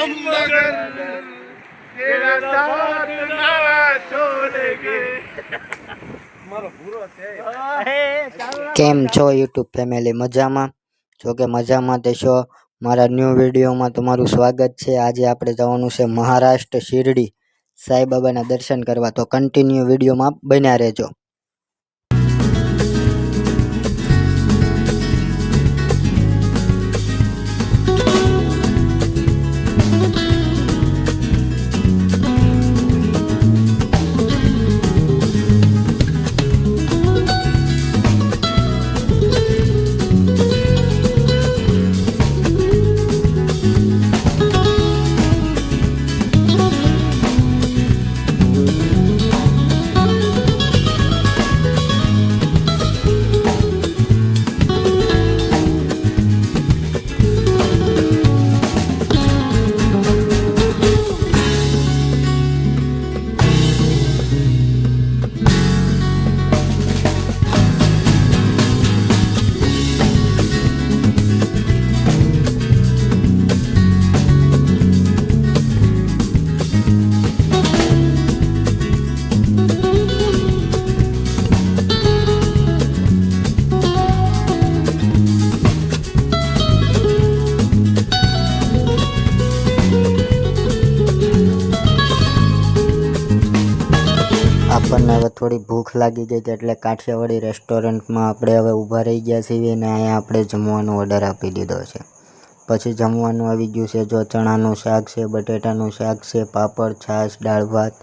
हम मगर तेरा साथ ना छोड़ेंगे। કેમ છો યુટ્યુબ ફેમિલી? મજામાં? જો કે મજામાં દેશો. મારા ન્યૂ વિડીયોમાં તમારું સ્વાગત છે. આજે આપણે જવાનું છે મહારાષ્ટ્ર શિરડી સાઈબાબાના દર્શન કરવા, તો કન્ટિન્યુ વિડીયોમાં બન્યા રહેજો. આપણને હવે થોડી ભૂખ લાગી ગઈ હતી એટલે કાઠિયાવાડી રેસ્ટોરન્ટમાં આપણે હવે ઊભા રહી ગયા છીએ અને અહીંયા આપણે જમવાનો ઓર્ડર આપી દીધો છે. પછી જમવાનું આવી ગયું છે. જો ચણાનું શાક છે, બટેટાનું શાક છે, પાપડ, છાશ, દાળ ભાત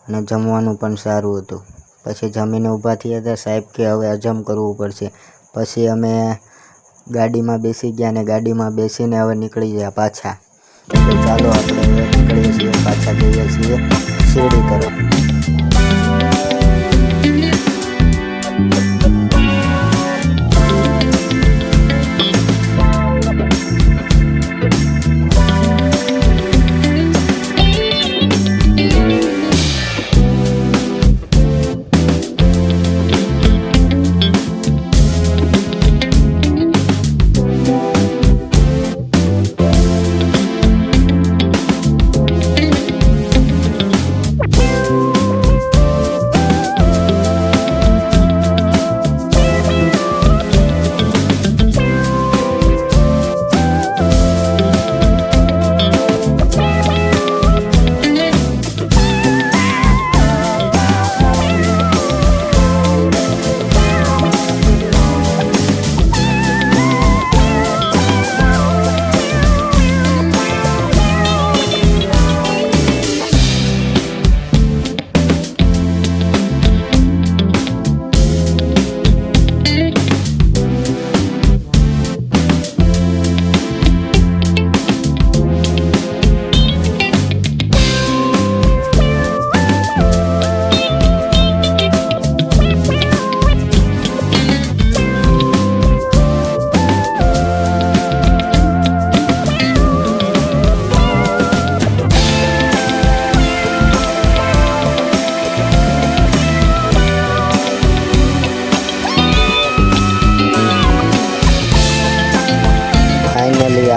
અને જમવાનું પણ સારું હતું. પછી જમીને ઊભા થયા હતા. સાહેબ કે હવે હજમ કરવું પડશે. પછી અમે ગાડીમાં બેસી ગયા અને ગાડીમાં બેસીને હવે નીકળી ગયા પાછા. તો ચાલો આપણે હવે નીકળીએ છીએ, પાછા જઈએ છીએ શિરડી તરફ.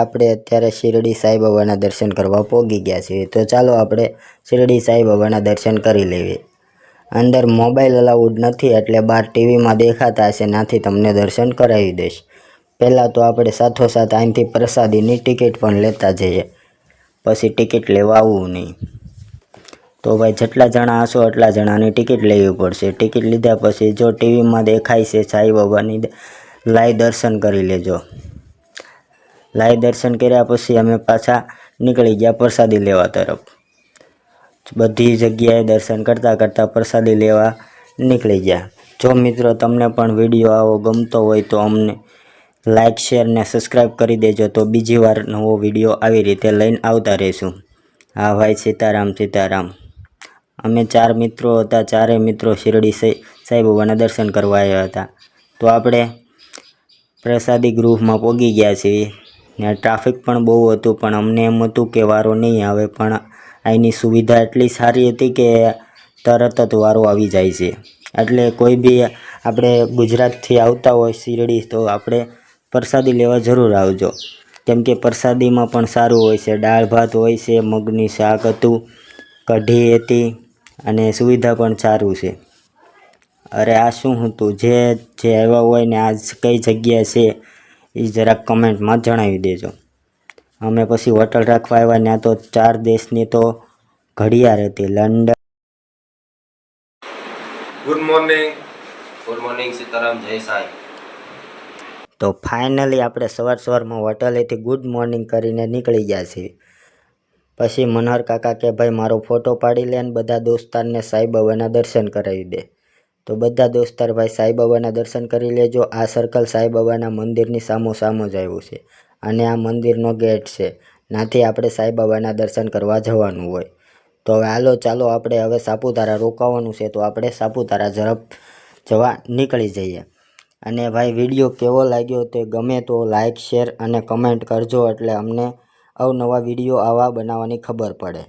આપણે અત્યારે શિરડી સાઈબાબાના દર્શન કરવા પહોંચી ગયા છીએ. તો ચાલો આપણે શિરડી સાઈબાબાના દર્શન કરી લઈએ. અંદર મોબાઈલ અલાઉડ નથી એટલે બહાર ટીવીમાં દેખાતા હશે, નાથી તમને દર્શન કરાવી દઈશ. પહેલાં તો આપણે સાથોસાથ અહીંથી પ્રસાદીની ટિકિટ પણ લેતા જઈએ, પછી ટિકિટ લેવા આવવું નહીં. તો ભાઈ જેટલા જણા હશો એટલા જણાની ટિકિટ લેવી પડશે. ટિકિટ લીધા પછી જો ટીવીમાં દેખાય છે સાઈબાબાની લાઈવ દર્શન કરી લેજો. લાઈવ દર્શન કર્યા પછી અમે પાછા નીકળી ગયા પ્રસાદી લેવા તરફ. બધી જગ્યાએ દર્શન કરતાં કરતાં પ્રસાદી લેવા નીકળી ગયા. જો મિત્રો તમને પણ વિડીયો આવો ગમતો હોય તો અમને લાઈક, શેર ને સબસ્ક્રાઈબ કરી દેજો. તો બીજી વાર નવો વિડીયો આવી રીતે લઈને આવતા રહીશું. હા ભાઈ, સીતારામ સીતારામ. અમે 4 મિત્રો હતા. 4 મિત્રો શિરડી સાઈબાબાના દર્શન કરવા આવ્યા હતા. તો આપણે પ્રસાદી ગૃહમાં પહોંચી ગયા છીએ ને ટ્રાફિક પણ બહુ હતું, પણ અમને એમ હતું કે વારો નહીં આવે, પણ અહીંની સુવિધા એટલી સારી હતી કે તરત જ વારો આવી જાય છે. એટલે કોઈ બી આપણે ગુજરાતથી આવતા હોય શિરડી તો આપણે પ્રસાદી લેવા જરૂર આવજો. કેમ કે પ્રસાદીમાં પણ સારું હોય છે. દાળ ભાત હોય છે, મગની શાક હતું, કઢી હતી અને સુવિધા પણ સારું છે. અરે આ શું હતું? જે આવ્યા હોય ને આજ કઈ જગ્યા છે એ જરાક કમેન્ટમાં જણાવી દેજો. અમે પછી હોટલ રાખવા આવ્યા, ત્યાં તો 4 દેશની તો ઘડિયાળ હતી. લંડન. ગુડ મોર્નિંગ સીતારામ, જય સાંઈ. તો ફાઇનલી આપણે સવારમાં હોટલેથી ગુડ મોર્નિંગ કરીને નીકળી ગયા છીએ. પછી મનહર કાકા કે ભાઈ મારો ફોટો પાડી લે ને બધા દોસ્તારને સાંઈબાબાના દર્શન કરાવી દે. તો બધા દોસ્તાર ભાઈ સાંઈબાબાના દર્શન કરી લેજો. આ સર્કલ સાંઈબાબાના મંદિરની સામો જ આવ્યું છે અને આ મંદિરનો ગેટ છે. નાથી આપણે સાંઈબાબાના દર્શન કરવા જવાનું હોય. તો હવે ચાલો આપણે હવે સાપુતારા રોકાવાનું છે, તો આપણે સાપુતારા ઝડપ જવા નીકળી જઈએ. અને ભાઈ વિડીયો કેવો લાગ્યો તે ગમે તો લાઈક, શેર અને કમેન્ટ કરજો, એટલે અમને અવનવા વિડીયો આવા બનાવવાની ખબર પડે.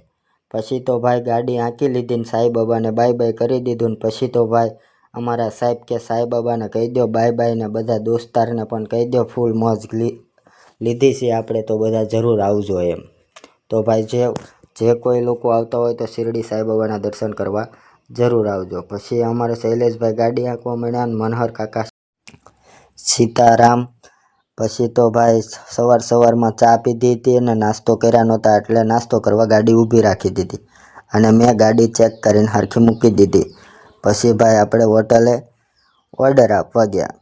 પછી તો ભાઈ ગાડી આંકી લીધી ને સાંઈબાબાને બાય બાય કરી દીધું ને પછી તો ભાઈ અમારા સાહેબ કે સાંઈબાબાને કહી દો બાય બાય ને બધા દોસ્તારને પણ કહી દો ફૂલ મોજ લીધી છે આપણે, તો બધા જરૂર આવજો એમ. તો ભાઈ જે કોઈ લોકો આવતા હોય તો શિરડી સાંઈબાબાના દર્શન કરવા જરૂર આવજો. પછી અમારે શૈલેષભાઈ ગાડી આંકવા માંડ્યા ને મનહર કાકા સીતારામ. પછી તો ભાઈ સવારમાં ચા પીધી હતી અને નાસ્તો કર્યા નહોતા, એટલે નાસ્તો કરવા ગાડી ઊભી રાખી દીધી અને મેં ગાડી ચેક કરીને હરખી મૂકી દીધી. પછી ભાઈ આપણે હોટલે ઓર્ડર આપવા ગયા.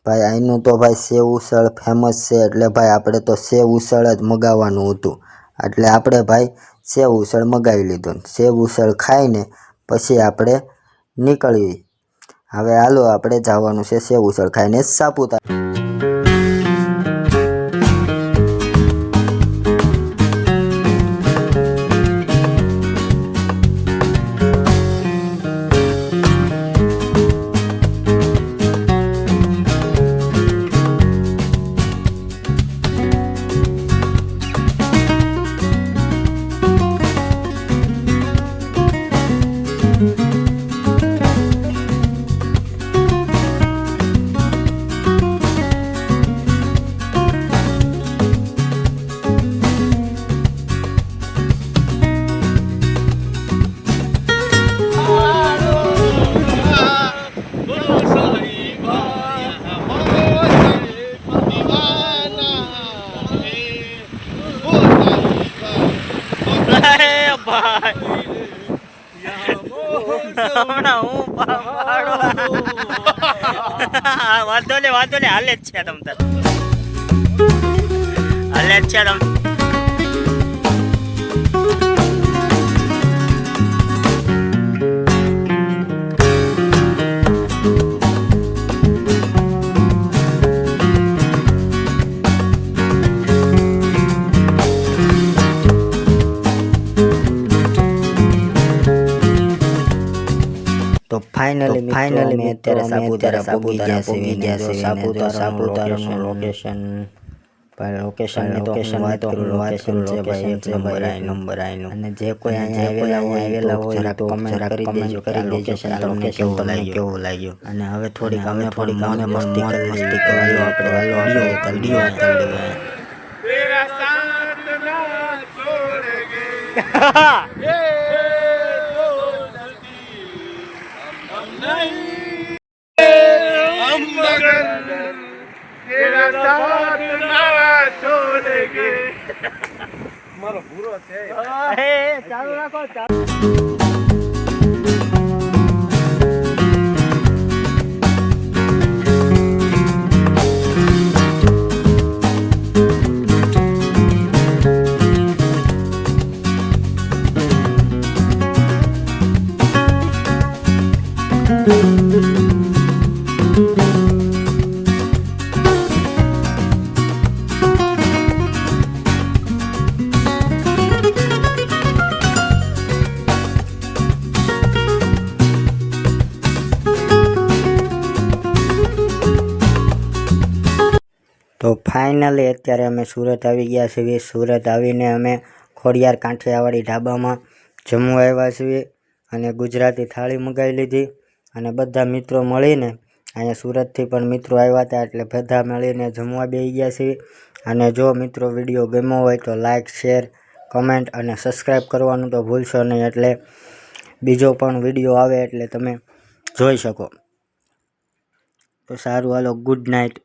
ભાઈ અહીંનું તો ભાઈ સેવ ઉસળ ફેમસ છે, એટલે ભાઈ આપણે તો સેવ ઉસળ જ મગાવવાનું હતું. એટલે આપણે ભાઈ સેવ ઉસળ મગાવી લીધું. સેવ ઉસળ ખાઈને પછી આપણે નીકળી. હવે હાલો આપણે જવાનું છે સેવ ઉસળ ખાઈને સાપુતારા. વાંધો ને હાલે જ છે તમ તાર હાલે જ છે તમ. તો ફાઇનલી મેં અત્યારે સાપુતારા પહોંચી ગયા છે. સાપુતારાનું લોકેશન વાત કરું છે ભાઈ, એક નંબર આઈનું. અને જે કોઈ અહીંયા આવેલા હોય તો કમેન્ટ કરી દેજો કે આ લોકેશન તમને કેવું લાગ્યું. અને હવે થોડીક અમે મસ્તી કરી આપણે વિડીયો ઉતારી. तेरा साथ ना छोड़ेंगे ये हम मगर तेरा साथ ना छोड़ेंगे. मारो पूरो છે. ચાલુ રાખો. તો ફાઇનલી અત્યારે અમે સુરત આવી ગયા છીએ. સુરત આવીને અમે ખોડિયાર કાંઠિયાવાડી ઢાબામાં જમવા આવ્યા છીએ અને ગુજરાતી થાળી મંગાવી લીધી. અને બધા મિત્રો મળીને અહીંયા સુરતથી પણ મિત્રો આવ્યા હતા, એટલે બધા મળીને જમવા બેસી ગયા છીએ. અને જો મિત્રો વિડીયો ગમ્યો હોય તો લાઇક, શેર, કમેન્ટ અને સબસ્ક્રાઈબ કરવાનું તો ભૂલશો નહીં, એટલે બીજો પણ વિડીયો આવે એટલે તમે જોઈ શકો. તો સારું, હાલો, ગુડ નાઇટ.